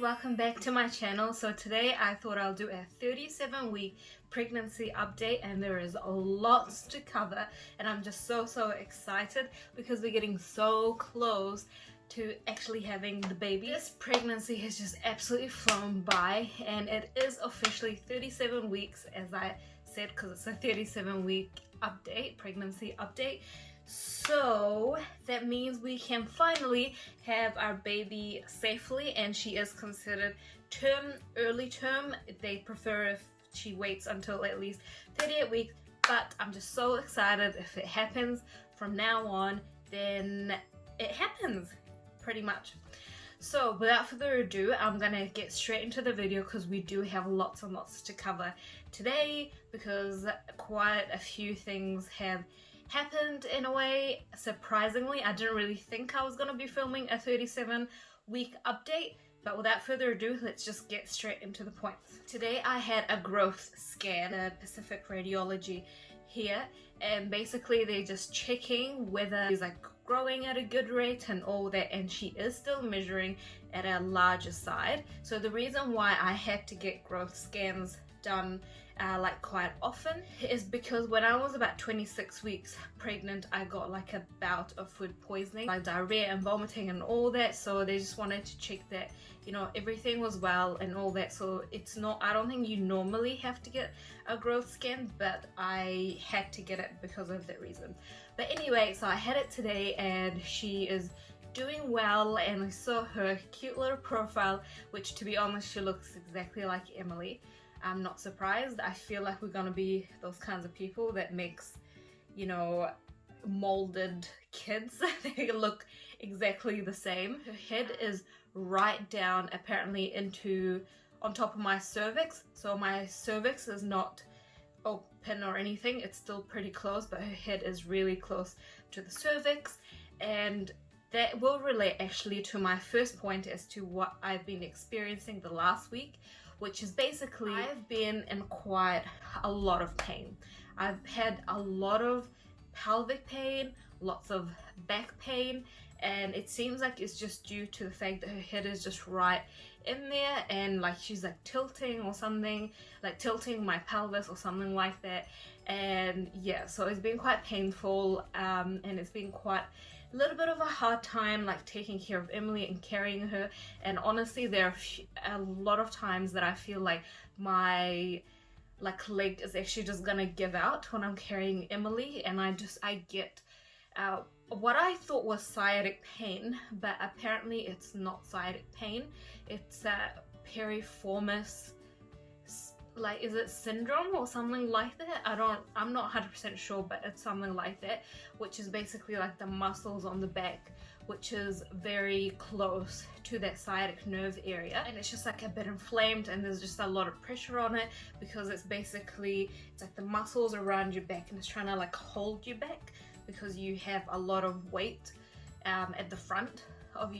welcome back to my channel. So today I thought I'll do a 37-week pregnancy update, and there is lots to cover, and I'm just so excited because we're getting so close to actually having the baby. This pregnancy has just absolutely flown by, and it is officially 37 weeks, as I said, because it's a 37-week update, pregnancy update. So that means we can finally have our baby safely, and she is considered early term. They prefer if she waits until at least 38 weeks, but I'm just so excited. If it happens from now on, then it happens pretty much. So without further ado, I'm gonna get straight into the video because we do have lots and lots to cover today, because quite a few things have happened in a way. Surprisingly, I didn't really think I was going to be filming a 37-week update, but without further ado, let's just get straight into the points. Today I had a growth scan at Pacific Radiology here, and basically they're just checking whether she's like growing at a good rate and all that, and she is still measuring at a larger side. So the reason why I had to get growth scans done like quite often is because when I was about 26 weeks pregnant, I got like a bout of food poisoning, like diarrhea and vomiting and all that. So they just wanted to check that, you know, everything was well and all that. So it's not, I don't think you normally have to get a growth scan, but I had to get it because of that reason. But anyway, so I had it today, and she is doing well, and I saw her cute little profile, which, to be honest, she looks exactly like Emily. I'm not surprised. I feel like we're gonna be those kinds of people that makes, you know, molded kids. They look exactly the same. Her head is right down apparently into on top of my cervix, so my cervix is not open or anything, it's still pretty close, but her head is really close to the cervix. And that will relate actually to my first point as to what I've been experiencing the last week, which is basically I've been in quite a lot of pain. I've had a lot of pelvic pain, lots of back pain, and it seems like it's just due to the fact that her head is just right in there, and like she's like tilting or something, like tilting my pelvis or something like that. And yeah, so it's been quite painful, and it's been quite a little bit of a hard time like taking care of Emily and carrying her. And honestly, there are a lot of times that I feel like my leg is actually just gonna give out when I'm carrying Emily, and I get what I thought was sciatic pain, but apparently it's not sciatic pain. It's piriformis, like, is it syndrome or something like that? I'm not 100% sure, but it's something like that, which is basically like the muscles on the back, which is very close to that sciatic nerve area, and it's just like a bit inflamed, and there's just a lot of pressure on it because it's like the muscles around your back, and it's trying to like hold you back because you have a lot of weight at the front of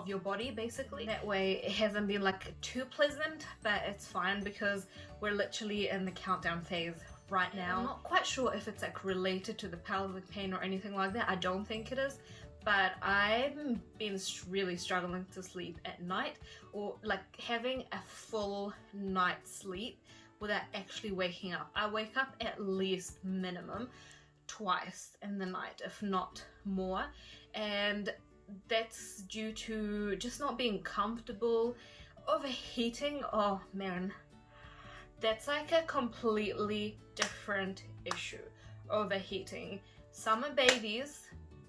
your body, basically. That way it hasn't been like too pleasant, but it's fine because we're literally in the countdown phase right now. I'm not quite sure if it's like related to the pelvic pain or anything like that. I don't think it is, but I've been really struggling to sleep at night, or like having a full night's sleep without actually waking up. I wake up at least minimum twice in the night, if not more, and that's due to just not being comfortable. Overheating, oh man, that's like a completely different issue. Overheating. Summer babies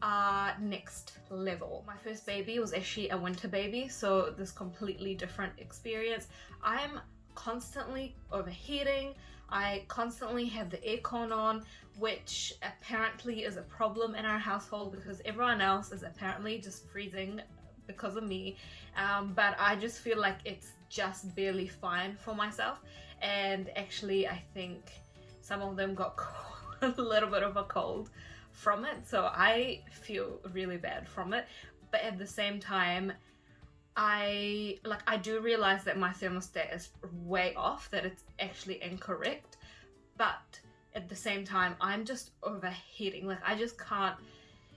are next level. My first baby was actually a winter baby, so this completely different experience. I'm constantly overheating. I constantly have the aircon on, which apparently is a problem in our household because everyone else is apparently just freezing because of me, but I just feel like it's just barely fine for myself. And actually I think some of them got a little bit of a cold from it, so I feel really bad from it. But at the same time, I do realize that my thermostat is way off, that it's actually incorrect, but at the same time I'm just overheating. Like I just can't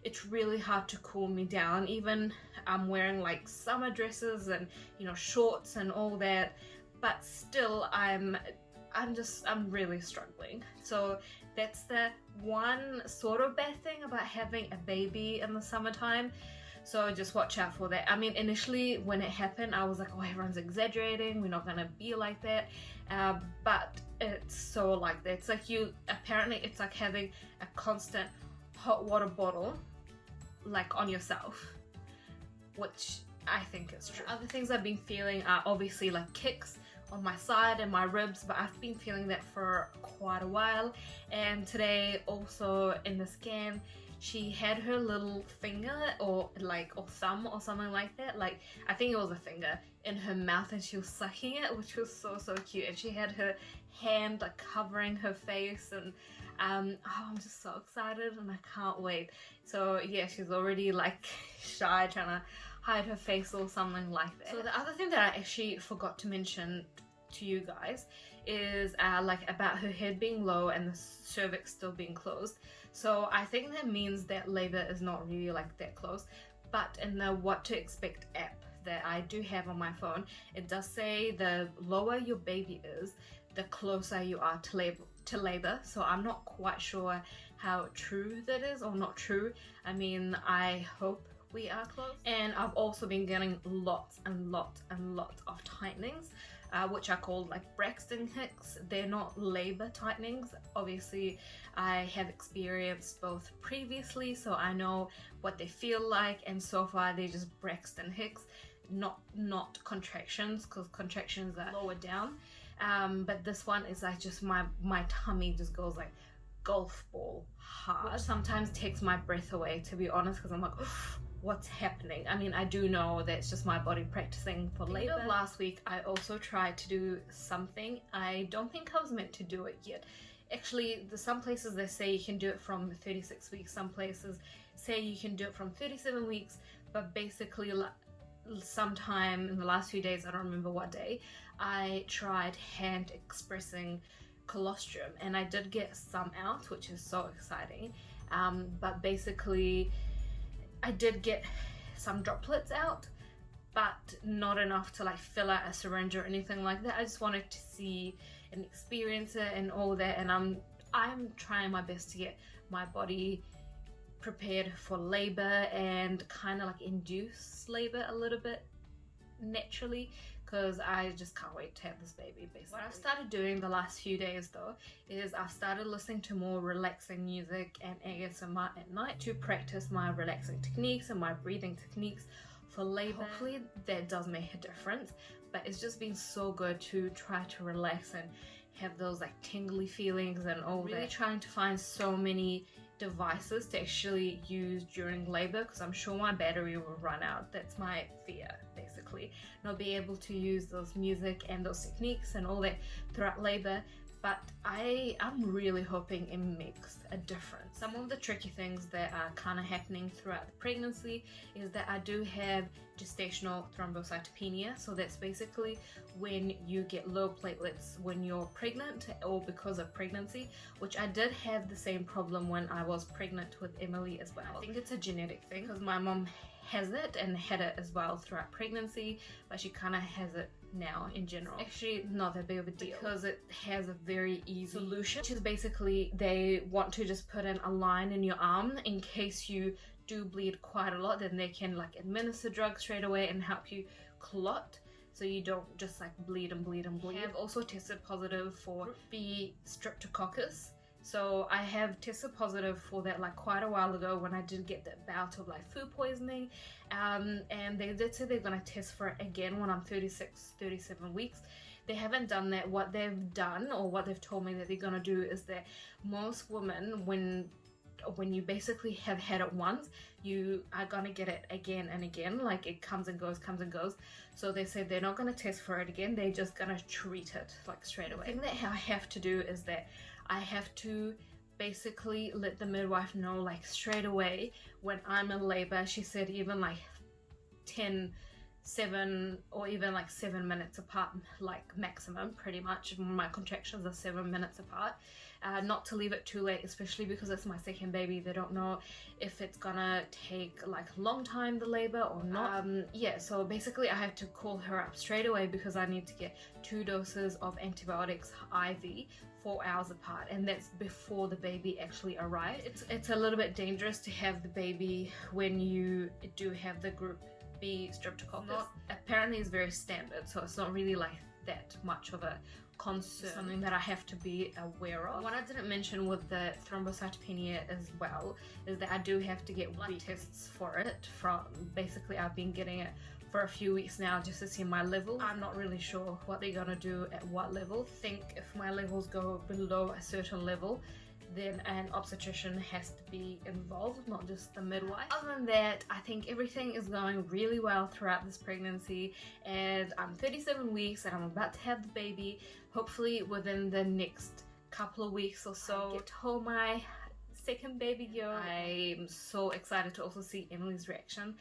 it's really hard to cool me down. Even I'm wearing like summer dresses and, you know, shorts and all that, but still I'm really struggling. So that's the one sort of bad thing about having a baby in the summertime. So just watch out for that. I mean, initially when it happened, I was like, oh, everyone's exaggerating, we're not gonna be like that. But it's so like that. It's like apparently it's like having a constant hot water bottle like on yourself, which I think is true. Other things I've been feeling are obviously like kicks on my side and my ribs, but I've been feeling that for quite a while. And today also in the scan, she had her little finger or thumb or something like that, like I think it was a finger, in her mouth, and she was sucking it, which was so cute. And she had her hand like covering her face, and I'm just so excited and I can't wait. So yeah, she's already like shy, trying to hide her face or something like that. So the other thing that I actually forgot to mention to you guys is like about her head being low and the cervix still being closed. So I think that means that labor is not really like that close, but in the what to expect app that I do have on my phone, it does say the lower your baby is, the closer you are to labor. So I'm not quite sure how true that is or not true. I mean, I hope we are close. And I've also been getting lots and lots of tightenings, which are called like Braxton Hicks. They're not labor tightenings. Obviously I have experienced both previously, so I know what they feel like, and so far they're just Braxton Hicks, not contractions, because contractions are lower down. But this one is like just my tummy just goes like golf ball hard, which sometimes takes my breath away, to be honest, because I'm like, what's happening? I mean, I do know that it's just my body practicing for labor. Last week I also tried to do something. I don't think I was meant to do it yet. Actually, some places they say you can do it from 36 weeks, some places say you can do it from 37 weeks, but basically sometime in the last few days, I don't remember what day, I tried hand expressing colostrum, and I did get some out, which is so exciting. But basically I did get some droplets out, but not enough to like fill out a syringe or anything like that. I just wanted to see and experience it and all that, and I'm trying my best to get my body prepared for labor and kind of like induce labor a little bit naturally, because I just can't wait to have this baby basically. What I've started doing the last few days though is I've started listening to more relaxing music and ASMR at night to practice my relaxing techniques and my breathing techniques for labor. Hopefully that does make a difference, but it's just been so good to try to relax and have those like tingly feelings and all that. Really trying to find so many devices to actually use during labor, because I'm sure my battery will run out. That's my fear, basically, not be able to use those music and those techniques and all that throughout labor. But I'm really hoping it makes a difference. Some of the tricky things that are kind of happening throughout the pregnancy is that I do have gestational thrombocytopenia. So that's basically when you get low platelets when you're pregnant or because of pregnancy, which I did have the same problem when I was pregnant with Emily as well. I think it's a genetic thing because my mom has it and had it as well throughout pregnancy, but she kind of has it now in general. Actually not that big of a deal because it has a very easy solution, which is basically they want to just put in a line in your arm in case you do bleed quite a lot. Then they can like administer drugs straight away and help you clot, so you don't just like bleed and bleed and bleed. I have also tested positive for Group B Streptococcus. So I have tested positive for that like quite a while ago when I did get that bout of like food poisoning, and they did say they're gonna test for it again when I'm 37 weeks. They haven't done that. What they've done, or what they've told me that they're gonna do, is that most women, when you basically have had it once, you are gonna get it again and again, like it comes and goes. So they said they're not gonna test for it again, they're just gonna treat it like straight away. The thing that I have to do is that I have to basically let the midwife know like straight away when I'm in labor. She said even like 10 7 or even like 7 minutes apart, like maximum. Pretty much my contractions are 7 minutes apart. Not to leave it too late, especially because it's my second baby. They don't know if it's gonna take like a long time, the labor, or not. Yeah, so basically I have to call her up straight away because I need to get 2 doses of antibiotics IV 4 hours apart, and that's before the baby actually arrives. It's a little bit dangerous to have the baby when you do have the group B Streptococcus. Apparently it's very standard, so it's not really like that much of a concern, something that I have to be aware of. What I didn't mention with the thrombocytopenia as well is that I do have to get blood tests for it. From basically I've been getting it for a few weeks now just to see my level. I'm not really sure what they're gonna do at what level. I think if my levels go below a certain level, then an obstetrician has to be involved, not just the midwife. Other than that, I think everything is going really well throughout this pregnancy, and I'm 37 weeks and I'm about to have the baby. Hopefully within the next couple of weeks or so, I get to hold my second baby girl. I'm so excited to also see Emily's reaction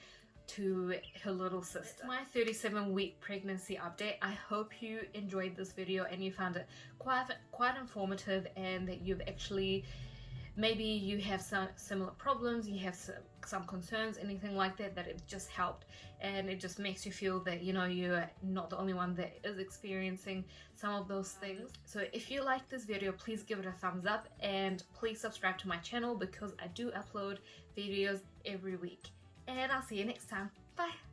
to her little sister. My 37-week pregnancy update. I hope you enjoyed this video and you found it quite informative, and that you've actually, maybe you have some similar problems, you have some concerns, anything like that, that it just helped, and it just makes you feel that, you know, you're not the only one that is experiencing some of those things. So if you like this video, please give it a thumbs up, and please subscribe to my channel because I do upload videos every week. And I'll see you next time. Bye!